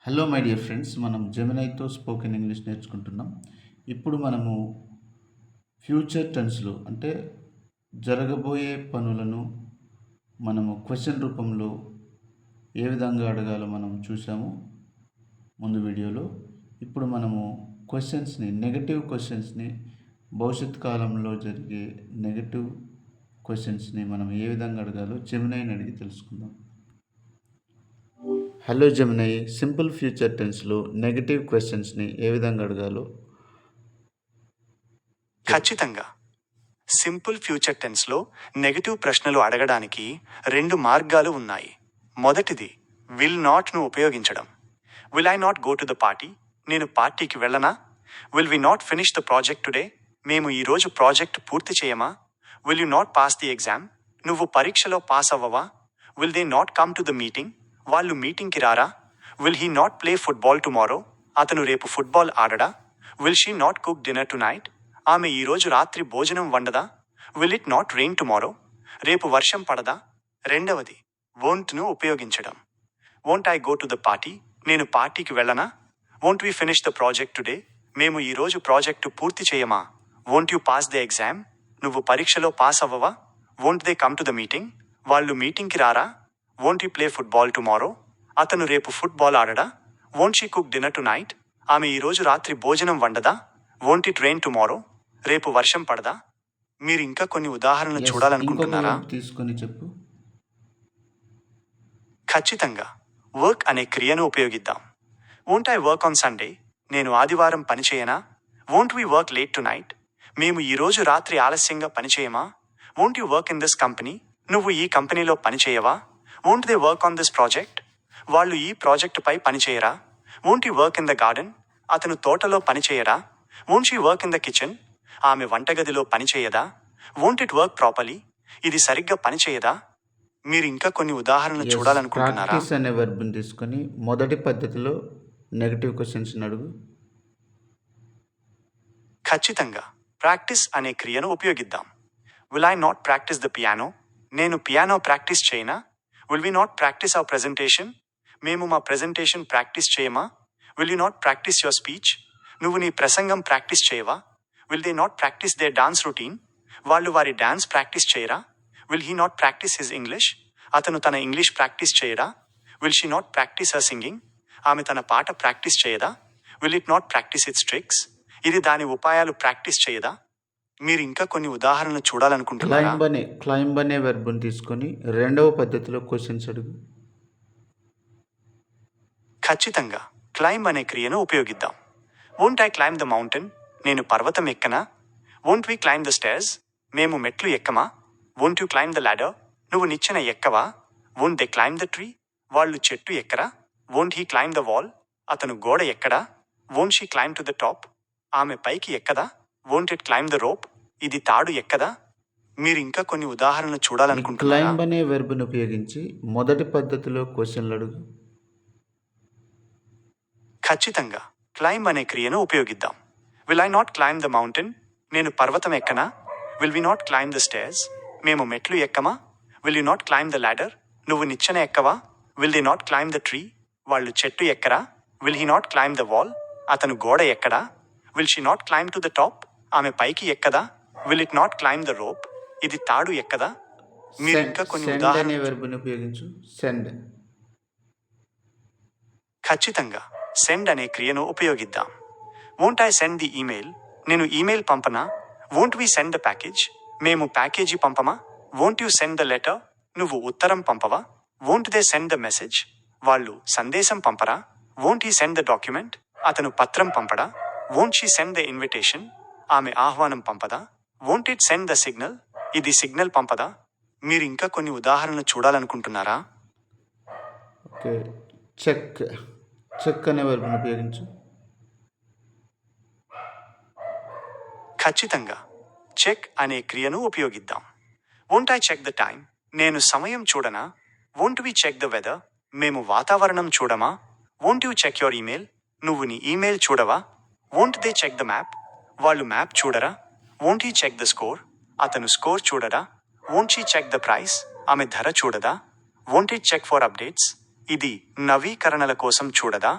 Hello my dear friends, మనం జెమినైతో spoken English నేర్చుకుంటున్నాం. ఇప్పుడు మనము ఫ్యూచర్ టెన్స్లో అంటే జరగబోయే పనులను మనము క్వశ్చన్ రూపంలో ఏ విధంగా అడగాలో మనం చూసాము ముందు వీడియోలో. ఇప్పుడు మనము నెగటివ్ క్వశ్చన్స్ని భవిష్యత్ కాలంలో జరిగే నెగటివ్ క్వశ్చన్స్ని మనం ఏ విధంగా అడగాలో జెమినైని అడిగి తెలుసుకుందాం. హలో జెమినై, సింపుల్ ఫ్యూచర్ టెన్స్లో నెగటివ్ క్వశ్చన్స్ని ఏ విధంగా అడగాలో. ఖచ్చితంగా. సింపుల్ ఫ్యూచర్ టెన్స్లో నెగటివ్ ప్రశ్నలు అడగడానికి రెండు మార్గాలు ఉన్నాయి. మొదటిది విల్ నాట్ను ఉపయోగించడం. Will I not go to the party? నేను పార్టీకి వెళ్ళనా? Will we not finish the project today? మేము ఈరోజు ప్రాజెక్ట్ పూర్తి చేయమా? Will you not pass the exam? నువ్వు పరీక్షలో పాస్ అవ్వవా? Will they not come to the meeting? వాళ్ళు మీటింగ్కి రారా? Will he not play football tomorrow? అతను రేపు ఫుట్బాల్ ఆడడా? Will she not cook dinner tonight? ఆమె ఈరోజు రాత్రి భోజనం వండదా? Will it not rain tomorrow? రేపు వర్షం పడదా? రెండవది వోంట్ను ఉపయోగించడం. Won't I go to the party? నేను పార్టీకి వెళ్ళనా? Won't we finish the project today? మేము ఈరోజు ప్రాజెక్టు పూర్తి చేయమా? Won't you pass the exam? నువ్వు పరీక్షలో పాస్ అవ్వవా? Won't they come to the meeting? వాళ్ళు మీటింగ్కి రారా? Won't you play football tomorrow? అతను రేపు ఫుట్బాల్ ఆడడా? Won't she cook dinner tonight? ఆమె ఈరోజు రాత్రి భోజనం వండదా? Won't it rain tomorrow? రేపు వర్షం పడదా? మీరు ఇంకా కొన్ని ఉదాహరణలు చూడాలనుకుంటున్నారా? తీసుకొని చెప్పు. ఖచ్చితంగా. వర్క్ అనే క్రియను ఉపయోగిద్దాం. Won't I work on Sunday? నేను ఆదివారం పనిచేయనా? Won't we work late tonight? మేము ఈరోజు రాత్రి ఆలస్యంగా పనిచేయమా? Won't you work in this company? నువ్వు ఈ కంపెనీలో పనిచేయవా? Won't they work on this project? వాళ్ళు ఈ ప్రాజెక్టుపై పనిచేయరా? Won't you work in the garden? అతను తోటలో పనిచేయరా? Won't she work in the kitchen? ఆమె వంటగదిలో పనిచేయదా? Won't it work properly? ఇది సరిగ్గా పనిచేయదా? మీరు ఇంకా కొన్ని ఉదాహరణలు చూడాలనుకుంటున్నారా? ప్రాక్టీస్ అనే వర్బ్ని తీసుకొని మొదటి పద్ధతిలో నెగటివ్ క్వశ్చన్స్ అడుగు. ఖచ్చితంగా. ప్రాక్టీస్ అనే క్రియను ఉపయోగిద్దాం. Will I not practise the piano? నేను పియానో ప్రాక్టీస్ చేయనా? Will we not practise our presentation? మేము మా ప్రెజెంటేషన్ ప్రాక్టీస్ చేయమా? Will you not practise your speech? నువ్వు నీ ప్రసంగం ప్రాక్టీస్ చేయవా? Will they not practise they dance routine? వాళ్ళు వారి డాన్స్ ప్రాక్టీస్ చేయరా? Will he not practise his English? అతను తన ఇంగ్లీష్ ప్రాక్టీస్ చేయరా? Will she not practise her singing? ఆమె తన పాట practice చేయదా? Will it not practice it's tricks? ఇది దాని ఉపాయాలు ప్రాక్టీస్ చేయదా? మీరు ఇంకా కొన్ని ఉదాహరణలు చూడాలనుకుంటున్నారా? క్లైంబ్ అనే వెర్బ్ని తీసుకొని రెండవ పద్ధతిలో క్వశ్చన్స్ అడుగు. ఖచ్చితంగా. క్లైంబ్ అనే క్రియను ఉపయోగిద్దాం. Won't I climb the mountain? నేను పర్వతం ఎక్కనా? Won't we climb the stairs? మేము మెట్లు ఎక్కమా? Won't you climb the ladder? నువ్వు నిచ్చెన ఎక్కవా? Won't they climb the tree? వాళ్ళు చెట్టు ఎక్కరా? Won't he climb the wall? అతను గోడ ఎక్కడా? Won't she climb to the top? ఆమె పైకి ఎక్కదా? Won't it climb the rope? ఇది తాడు ఎక్కదా? మీరు ఇంకా కొన్ని ఉదాహరణలు చూడాలనుకుంటున్నారా? క్లైంబ్ అనే వెర్బ్ని ఉపయోగించి మొదటి పద్ధతిలో క్వశ్చన్లు అడుగు. ఖచ్చితంగా. క్లైంబ్ అనే క్రియను ఉపయోగిద్దాం. Will I not climb the mountain? నేను పర్వతం ఎక్కనా? Will we not climb the stairs? మేము మెట్లు ఎక్కమా? Will you not climb the ladder? నువ్వు నిచ్చెన ఎక్కవా? Will they not climb the tree? వాళ్ళు చెట్టు ఎక్కరా? Will he not climb the wall? అతను గోడ ఎక్కడా? Will she not climb to the top? ఆమె పైకి ఎక్కదా? Will it not climb the rope? ఇది తాడు ఎక్కదా? మీరు ఇంకా కొన్ని ఉదాహరణలు వెర్బ్ని ఉపయోగించు. సెండ్. ఖచ్చితంగా. సెండ్ అనే క్రియను ఉపయోగిద్దాం. Won't I send the email? నేను ఈమెయిల్ పంపనా? Won't we send the package? మేము ప్యాకేజీ పంపమా? Won't you send the letter? నువ్వు ఉత్తరం పంపవా? Won't they send the message? వాళ్ళు సందేశం పంపరా? Won't he send the document? అతను పత్రం పంపడా? Won't she send the invitation? ఆమె ఆహ్వానం పంపదా? Won't it send the signal? ఇది సిగ్నల్ పంపదా? మీరు ఇంకా కొన్ని ఉదాహరణలు చూడాలనుకుంటున్నారా? ఓకే. చెక్ అనే వెర్బ్ని ఉపయోగించు. ఖచ్చితంగా. చెక్ అనే క్రియను ఉపయోగిద్దాం. Won't I check the time? నేను సమయం చూడనా? Won't we check the weather? మేము వాతావరణం చూడమా? Won't you check your email? నువ్వు నీ ఈమెయిల్ చూడవా? Won't they check the map? వాళ్ళు మ్యాప్ చూడరా? Won't he check the score? అతను స్కోర్ చూడరా? Won't she check the price? ఆమె ధర చూడదా? Won't it check for updates? ఇది నవీకరణల కోసం చూడదా?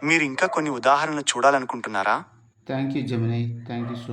మీరు ఇంకా కొన్ని ఉదాహరణలు చూడాలనుకుంటున్నారా? Thank you Gemini. Thank you so